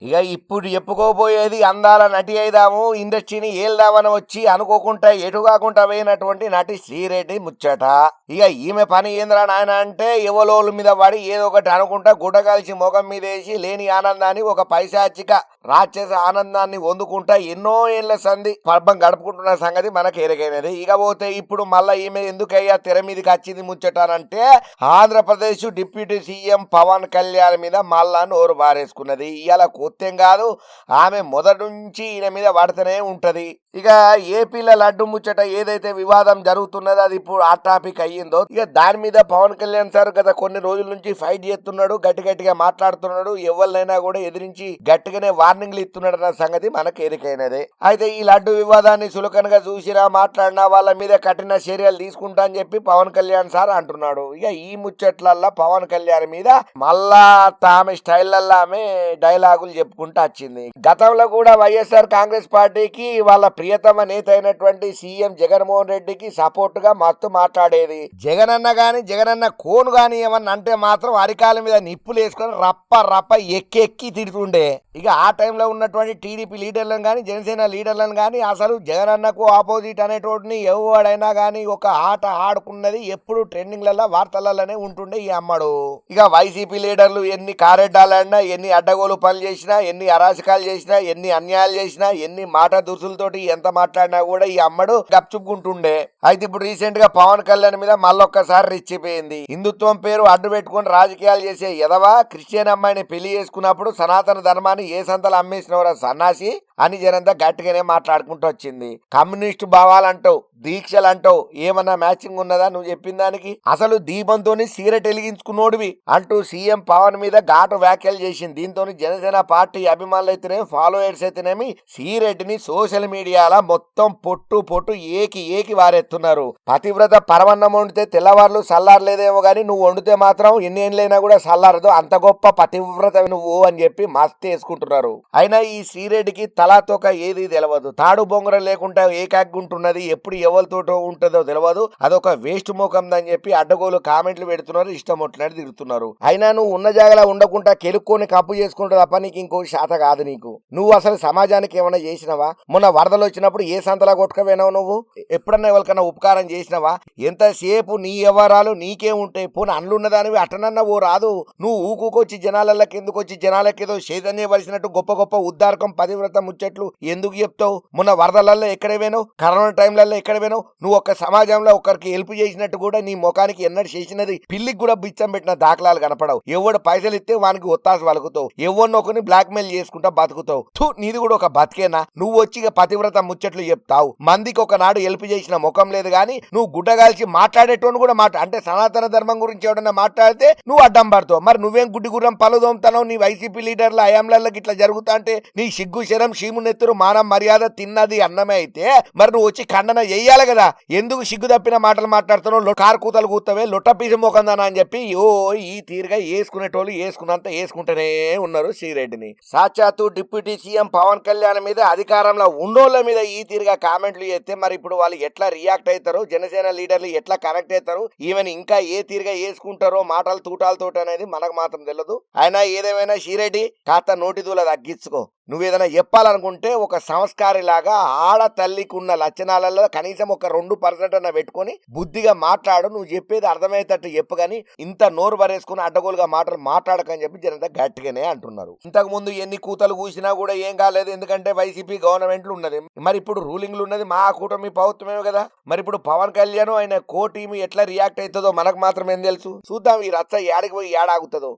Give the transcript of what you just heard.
ఇక ఇప్పుడు చెప్పుకోబోయేది అందాల నటి అయిదాము ఇండస్ట్రీని ఏల్దామని వచ్చి అనుకోకుండా ఎటు కాకుండా పోయినటువంటి నటి శ్రీరెడ్డి ముచ్చట. ఇక ఈమె పని ఏంద్రా నాయన అంటే ఎవలోళ్ళ మీద పడి ఏదో ఒకటి అనుకుంటా గుడ్డగాల్చి ముఖం మీద వేసి లేని ఆనందాన్ని ఒక పైశాచిక రాక్షస ఆనందాన్ని వందుకుంటా ఎన్నో ఏళ్ల సంధి పర్భం గడుపుకుంటున్న సంగతి మనకు ఎరగైనది. ఇక పోతే ఇప్పుడు మళ్ళా ఈమె ఎందుకయ్యా తెర మీదకి వచ్చింది ముచ్చటానంటే ఆంధ్రప్రదేశ్ డిప్యూటీ సీఎం పవన్ కళ్యాణ్ మీద మళ్ళా నోరు బారేసుకున్నది. ఇవాళ కొత్తేం కాదు, ఆమె మొదటి నుంచి ఈయన మీద పడుతూనే ఉంటది. ఇక ఏపీల లడ్డు ముచ్చట ఏదైతే వివాదం జరుగుతున్నదో అది ఇప్పుడు ఆ టాపిక్ అయ్యిందో, ఇక దాని మీద పవన్ కళ్యాణ్ సార్ గత కొన్ని రోజుల నుంచి ఫైట్ చేస్తున్నాడు, గట్టిగా మాట్లాడుతున్నాడు, ఎవరినైనా కూడా ఎదిరించి గట్టిగానే వార్నింగ్లు ఇస్తున్నాడు అన్న సంగతి మనకు ఎరికైనదే. అయితే ఈ లడ్డు వివాదాన్ని సులకనగా చూసినా మాట్లాడినా వాళ్ళ మీద కఠిన చర్యలు తీసుకుంటా అని చెప్పి పవన్ కళ్యాణ్ సార్ అంటున్నాడు. ఇక ఈ ముచ్చట్లల్లా పవన్ కళ్యాణ్ మీద మళ్ళా ఆమె స్టైల్లల్లా ఆమె డైలాగులు చెప్పుకుంటూ వచ్చింది. గతంలో కూడా వైఎస్ఆర్ కాంగ్రెస్ పార్టీకి వాళ్ళ ప్రియతమ నేత అయినటువంటి సీఎం జగన్మోహన్ రెడ్డికి సపోర్ట్ గా మస్తు మాట్లాడేది. జగనన్న గాని జగనన్న కోను గాని ఏమన్నా అంటే మాత్రం అరికాల మీద నిప్పులు వేసుకొని రప్ప ఎక్కి తిడుతుండే. ఇక ఆ టైంలో ఉన్నటువంటి టీడీపీ లీడర్లను కానీ జనసేన లీడర్లను కానీ అసలు జగనన్నకు ఆపోజిట్ అనేటోటిని ఎవడైనా కానీ ఒక ఆట ఆడుకున్నది ఎప్పుడు ట్రెండింగ్లలో వార్తలలోనే ఉంటుండే ఈ అమ్మడు. ఇక వైసీపీ లీడర్లు ఎన్ని కారెడ్డాలన్నా, ఎన్ని అడ్డగోలు పనులు చేసినా, ఎన్ని అరాచకాలు చేసినా, ఎన్ని అన్యాయాలు చేసినా, ఎన్ని మాట దురుసులతోటి ఎంత మాట్లాడినా కూడా ఈ అమ్మడు గప్చుకుంటుండే. అయితే ఇప్పుడు రీసెంట్ గా పవన్ కళ్యాణ్ మీద మళ్ళొక్కసారి రెచ్చిపోయింది. హిందుత్వం పేరు అడ్డు పెట్టుకుని రాజకీయాలు చేసే ఎదవా, క్రిస్టియన్ అమ్మాయిని పెళ్లి చేసుకున్నప్పుడు సనాతన ధర్మాన్ని ఏ సంతలు అమ్మేసినవరా సన్నాసి అని జనంతా గట్టిగానే మాట్లాడుకుంటూ వచ్చింది. కమ్యూనిస్టు భావాలంటావు, దీక్షలంటావు, ఏమన్నా మ్యాచింగ్ ఉన్నదా నువ్వు చెప్పిన దానికి? అసలు దీపంతో సిగరెట్ వెలిగించుకున్నోడివి అంటూ సీఎం పవన్ మీద ఘాటు వ్యాఖ్యలు చేసింది. దీంతో జనసేన పార్టీ అభిమానులు అయితేనేమి, ఫాలోయర్స్ అయితేనేమి శ్రీరెడ్డిని సోషల్ మీడియాలో మొత్తం పొట్టు ఏకి వారెత్తున్నారు. పతివ్రత పరమన్నం వండితే తెల్లవార్లు సల్లారలేదేమో గానీ నువ్వు వండితే మాత్రం ఎన్ని ఏళ్ళైనా కూడా సల్లారదు, అంత గొప్ప పతివ్రత నువ్వు అని చెప్పి మస్తు వేసుకుంటున్నారు. అయినా ఈ శ్రీరెడ్డికి తలాతోక ఏది తెలియదు, తాడు బొంగరం లేకుండా ఏకాగ్గుంటున్నది, ఎప్పుడు ఎవరితోటో ఉంటుందో తెలియదు, అదొక వేస్ట్ మోకం అని చెప్పి అడ్డగోలు కామెంట్లు పెడుతున్నారు, ఇష్టం వచ్చినట్టు తిరుగుతున్నారు. అయినా నువ్వు ఉన్న జాగలా ఉండకుండా కెలుక్కొని కప్పు చేసుకుంటే తప్ప నీకు ఇంకో శాత కాదు. నీకు నువ్వు అసలు సమాజానికి ఏమైనా చేసినవా? మొన్న వరదలు వచ్చినప్పుడు ఏ సంతలా కొట్టుకపోయినావు? నువ్వు ఎప్పుడన్నా ఎవరికన్నా ఉపకారం చేసినవా? ఎంతసేపు నీ వ్యవహారాలు నీకే ఉంటాయి. పోనీ అండ్లున్నదానివి అటనన్నా ఓ రాదు. నువ్వు ఊకుకొచ్చి జనాలకి ఎందుకు వచ్చి జనాలకి ఏదో చైతన్యపరిచినట్టు గొప్ప ఉద్దారకం పతివ్రత ముచ్చట్లు ఎందుకు చెప్తావు? మొన్న వరదలలో ఎక్కడ పోయినావు? కరోనా టైంలలో ఎక్కడ పోయినావు? నువ్వు ఒక్క సమాజంలో ఒకరికి హెల్ప్ చేసినట్టు కూడా నీ ముఖానికి ఎన్నడూ చేసినది పిల్లికి కూడా బిచ్చం పెట్టిన దాఖలాలు కనపడవు. ఎవడు పైసలు ఇస్తే వానికి ఒత్తాసు వలుకుతావు, ఎవరినొకరిని బ్లాక్ మెయిల్ చేసుకుంటా బతుకుతావు. నీది కూడా ఒక బతికేనా? నువ్వు వచ్చి పతివ్రత ముచ్చట్లు చెప్తావు, మందికి ఒకనాడు హెల్ప్ చేసిన ముఖం లేదు గాని నువ్వు గుడ్డగాల్చి మాట్లాడేటోను కూడా అంటే సనాతన ధర్మం గురించి ఎవడన్నా మాట్లాడితే నువ్వు అడ్డం పడతావు. మరి నువ్వేం గుడ్డి గుర్రం పలుదోముతావు? నీ వైసీపీ లీడర్ల అయాంలకి ఇట్లా జరుగుతా అంటే నీ సిగ్గు శరం షీమునెత్తురు మానం మర్యాద తిన్నది అన్నమే అయితే మరి నువ్వు వచ్చి ఖండన చెయ్యాలి కదా. ఎందుకు సిగ్గు తప్పిన మాటలు మాట్లాడుతున్నావు? కారు కూతలు కూతవే లొట్ట పీసి మోకందానా అని చెప్పి ఈ తీరుగా వేసుకునేటోళ్ళు వేసుకున్నంత వేసుకుంటూనే ఉన్నారు శ్రీరెడ్డిని. సాక్షాత్తు డిప్యూటీ సీఎం పవన్ కళ్యాణ్ మీద అధికారంలో ఉండోళ్ళ మీద ఈ తీరుగా కామెంట్లు చేస్తే మరి ఇప్పుడు వాళ్ళు ఎట్లా రియాక్ట్ అవుతారు, జనసేన లీడర్లు ఎట్లా కనెక్ట్ అవుతారు, ఈవెన్ ఇంకా ఏ తీరుగా వేసుకుంటారో మాటలు తూటాలతో అనేది మనకు మాత్రం తెలియదు. అయినా ఏదేమైనా శ్రీరెడ్డి కాస్త నోటి దూల తగ్గించుకో. నువ్వేదైనా చెప్పాలనుకుంటే ఒక సంస్కారిలాగా ఆడ తల్లికి ఉన్న లక్షణాలలో కనీసం ఒక 2% అన్న పెట్టుకొని బుద్ధిగా మాట్లాడు. నువ్వు చెప్పేది అర్థమయ్యేటట్టు చెప్పు కానీ ఇంత నోరు బరేసుకుని అడ్డగోలుగా మాటలు మాట్లాడకని చెప్పి జనంతా గట్టిగానే అంటున్నారు. ఇంతకు ముందు ఎన్ని కూతలు కూసినా కూడా ఏం కాలేదు, ఎందుకంటే వైసీపీ గవర్నమెంట్లు ఉన్నది. మరి ఇప్పుడు రూలింగ్లు ఉన్నది మా కూటమి ప్రభుత్వమే కదా. మరి ఇప్పుడు పవన్ కళ్యాణ్ ఆయన కో టీమ్ ఎట్లా రియాక్ట్ అవుతుందో మనకు మాత్రం ఏం తెలుసు. చూద్దాం ఈ రచ్చ ఏడికి పోయి ఏడాగుతుందో.